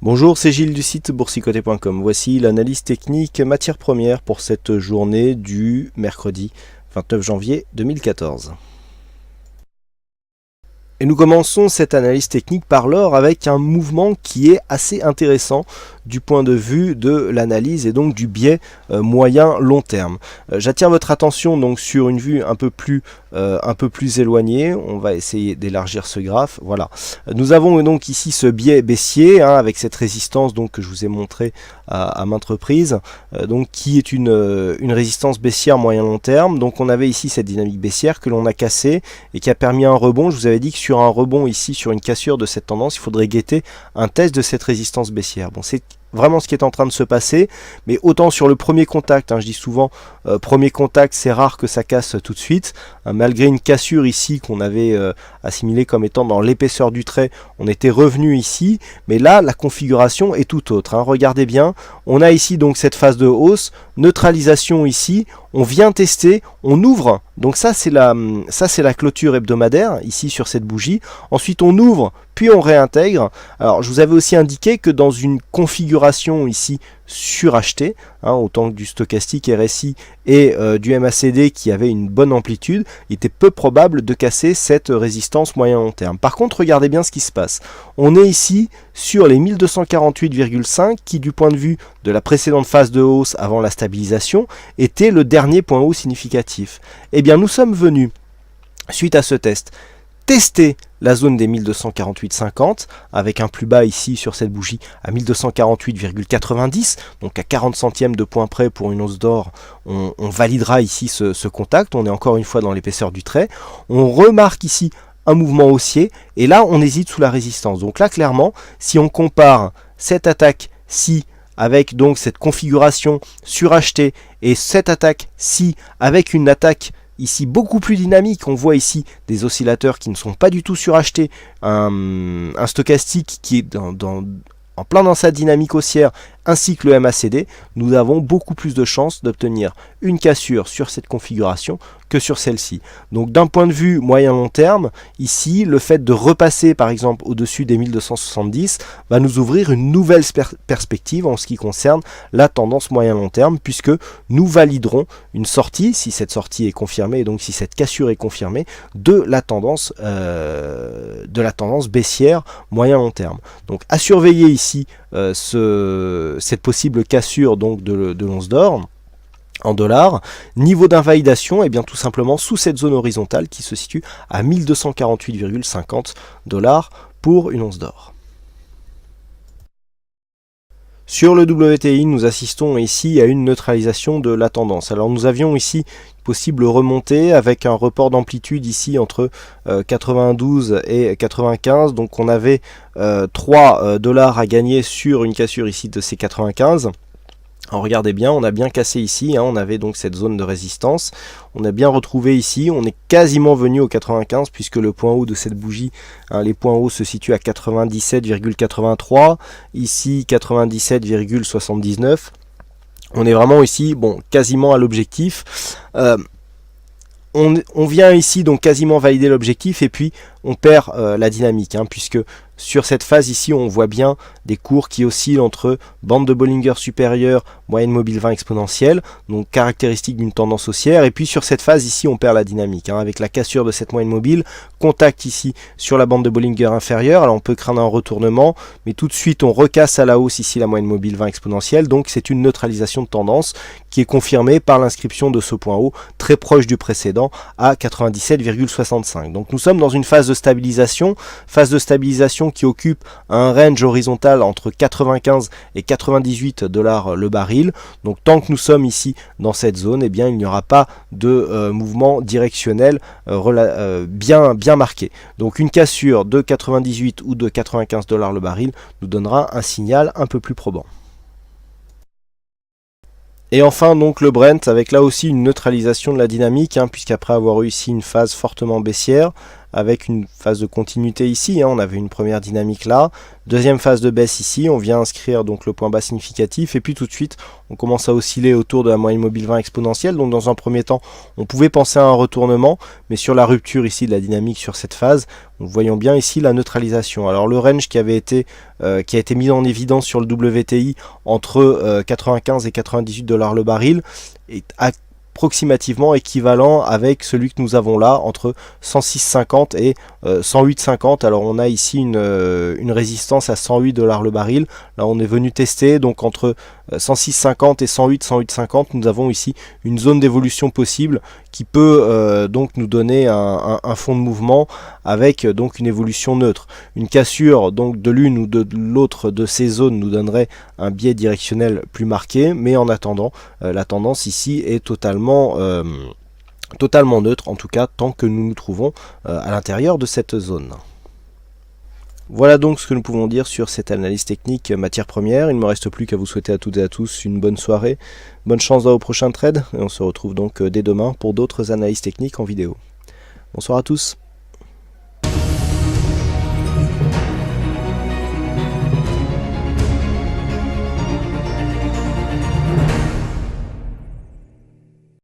Bonjour, c'est Gilles du site boursicoté.com. Voici l'analyse technique matières premières pour cette journée du mercredi 29 janvier 2014. Et nous commençons cette analyse technique par l'or avec un mouvement qui est assez intéressant du point de vue de l'analyse et donc du biais moyen-long terme. J'attire votre attention donc sur une vue un peu plus éloignée. On va essayer d'élargir ce graphe. Voilà. Nous avons donc ici ce biais baissier avec cette résistance donc que je vous ai montré à maintes reprises, donc qui est une résistance baissière moyen-long terme. Donc on avait ici cette dynamique baissière que l'on a cassée et qui a permis un rebond. Je vous avais dit que sur un rebond ici, sur une cassure de cette tendance, il faudrait guetter un test de cette résistance baissière. Bon, c'est vraiment ce qui est en train de se passer, mais autant sur le premier contact, je dis souvent premier contact, c'est rare que ça casse tout de suite, malgré une cassure ici qu'on avait assimilée comme étant dans l'épaisseur du trait, on était revenu ici, mais là la configuration est tout autre. Regardez bien, on a ici donc cette phase de hausse, neutralisation ici, on vient tester, on ouvre, donc ça c'est la clôture hebdomadaire ici sur cette bougie, ensuite on ouvre, puis on réintègre. Alors je vous avais aussi indiqué que dans une configuration ici surachetée, autant que du stochastique RSI et du MACD qui avait une bonne amplitude, il était peu probable de casser cette résistance moyen-long terme. Par contre, regardez bien ce qui se passe. On est ici sur les 1248,5 qui, du point de vue de la précédente phase de hausse avant la stabilisation, était le dernier point haut significatif. Eh bien, nous sommes venus, suite à ce test, tester la zone des 1248,50 avec un plus bas ici sur cette bougie à 1248,90, donc à 40 centièmes de point près pour une once d'or. On validera ici ce contact, on est encore une fois dans l'épaisseur du trait. On remarque ici un mouvement haussier et là on hésite sous la résistance. Donc là clairement, si on compare cette attaque-ci avec donc cette configuration surachetée et cette attaque-ci avec une attaque ici beaucoup plus dynamique, on voit ici des oscillateurs qui ne sont pas du tout surachetés, un stochastique qui est en plein dans sa dynamique haussière, ainsi que le MACD, nous avons beaucoup plus de chances d'obtenir une cassure sur cette configuration que sur celle-ci. Donc d'un point de vue moyen-long terme, ici, le fait de repasser par exemple au-dessus des 1270 va nous ouvrir une nouvelle perspective en ce qui concerne la tendance moyen-long terme, puisque nous validerons une sortie, si cette sortie est confirmée, et donc si cette cassure est confirmée, de la tendance baissière moyen-long terme. Donc à surveiller ici cette possible cassure donc de l'once d'or en dollars. Niveau d'invalidation, et bien tout simplement sous cette zone horizontale qui se situe à 1248,50 $ pour une once d'or. Sur le WTI, nous assistons ici à une neutralisation de la tendance. Alors nous avions ici une possible remontée avec un report d'amplitude ici entre 92 et 95. Donc on avait 3 $ à gagner sur une cassure ici de ces 95. Alors regardez bien, on a bien cassé ici, on avait donc cette zone de résistance, on a bien retrouvé ici, on est quasiment venu au 95 puisque le point haut de cette bougie, les points hauts se situent à 97,83, ici 97,79, on est vraiment ici, quasiment à l'objectif. On vient ici donc quasiment valider l'objectif et puis on perd la dynamique, puisque sur cette phase ici on voit bien des cours qui oscillent entre bande de Bollinger supérieure, moyenne mobile 20 exponentielle, donc caractéristique d'une tendance haussière, et puis sur cette phase ici on perd la dynamique, avec la cassure de cette moyenne mobile, contact ici sur la bande de Bollinger inférieure. Alors on peut craindre un retournement, mais tout de suite on recasse à la hausse ici la moyenne mobile 20 exponentielle, donc c'est une neutralisation de tendance qui est confirmée par l'inscription de ce point haut très proche du précédent à 97,65. Donc nous sommes dans une phase de stabilisation qui occupe un range horizontal entre 95 et 98 $ le baril. Donc tant que nous sommes ici dans cette zone, il n'y aura pas de mouvement directionnel bien marqué. Donc une cassure de 98 ou de 95 $ le baril nous donnera un signal un peu plus probant. Et enfin donc le Brent avec là aussi une neutralisation de la dynamique, puisqu'après avoir eu ici une phase fortement baissière, avec une phase de continuité ici, hein, on avait une première dynamique là, deuxième phase de baisse ici, on vient inscrire donc le point bas significatif, et puis tout de suite on commence à osciller autour de la moyenne mobile 20 exponentielle. Donc dans un premier temps on pouvait penser à un retournement, mais sur la rupture ici de la dynamique sur cette phase, nous voyons bien ici la neutralisation. Alors le range qui a été mis en évidence sur le WTI entre 95 et 98 $ le baril est approximativement équivalent avec celui que nous avons là entre 106,50 et 108,50. alors on a ici une résistance à 108 $ le baril. Là on est venu tester, donc entre 106,50 et 108,50 nous avons ici une zone d'évolution possible qui peut donc nous donner un fond de mouvement avec donc une évolution neutre. Une cassure donc de l'une ou de l'autre de ces zones nous donnerait un biais directionnel plus marqué, mais en attendant la tendance ici est totalement neutre, en tout cas tant que nous nous trouvons à l'intérieur de cette zone. Voilà donc ce que nous pouvons dire sur cette analyse technique matière première. Il ne me reste plus qu'à vous souhaiter à toutes et à tous une bonne soirée, bonne chance dans vos prochains trades, et on se retrouve donc dès demain pour d'autres analyses techniques en vidéo. Bonsoir à tous.